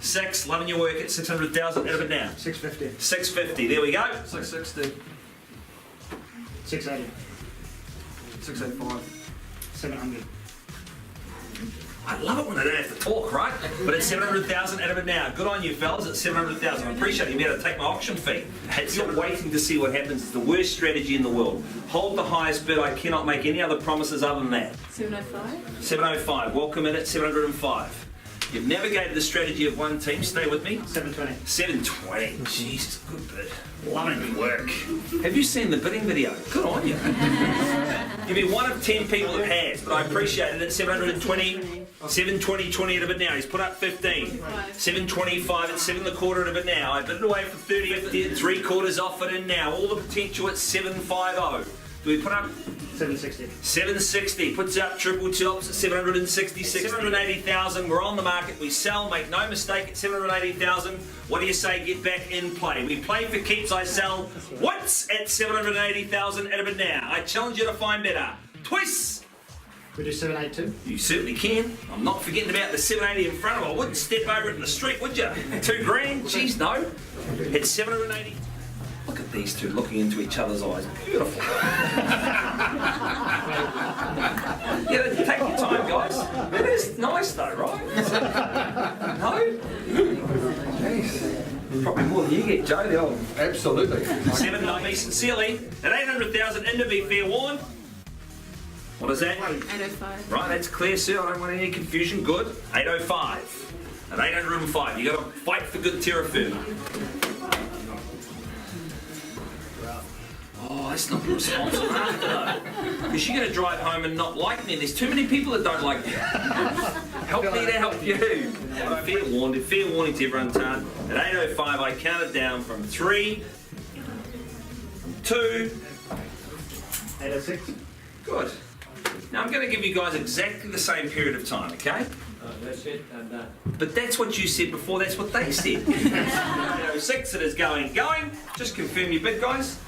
6, loving your work at 600,000. Out of it now. 650. 650. There we go. 660. 680. 685. 700. I love it when I don't have to talk, right? But it's 700,000 out of it now. Good on you, fellas. It's 700,000. I appreciate you being able to take my auction fee. It's not waiting to see what happens. It's the worst strategy in the world. Hold the highest bid. I cannot make any other promises other than that. 705. 705. Welcome in at 705. You've navigated the strategy of one team. Stay with me. 720. 720. Jesus, good bid. Loving your work. Have you seen the bidding video? Good on you. You've been one of 10 people that has, but I appreciate it at 720. 720, 20 out of it now. He's put up 15. 725 at 7 1/4 out of it now. I bid it away for 30, 50 at 3/4 off it in now. All the potential at 750. Do we put up 760. 760, puts up triple tops at 766, 780,000. We're on the market, we sell, make no mistake, at 780,000. What do you say, get back in play? We play for keeps, I sell once at 780,000 out of it now. I challenge you to find better. Twice! We do 782. You certainly can. I'm not forgetting about the 780 in front of me. I wouldn't step over it in the street, would you? 2 grand? Jeez, no. It's 780. Look at these two looking into each other's eyes. Beautiful. Yeah, take your time, guys. It is nice though, right? No? Jeez. Probably more than you get, Joe, the old. Absolutely. 790, sincerely. At 800,000, in to be fair warned. What is that? 805. Right, that's clear, sir. I don't want any confusion. Good. 805. At 805. You got to fight for good terra firma. Oh, that's not responsible though. Because you're going to drive home and not like me. There's too many people that don't like me. Help me to help you. Fair warning to everyone, Tan. At 805, I counted down from 3, 2, 806. good. Now I'm going to give you guys exactly the same period of time, okay? That's it, I'm done. But that's what you said before, that's what they said. 806, it is going. Just confirm your bid, guys.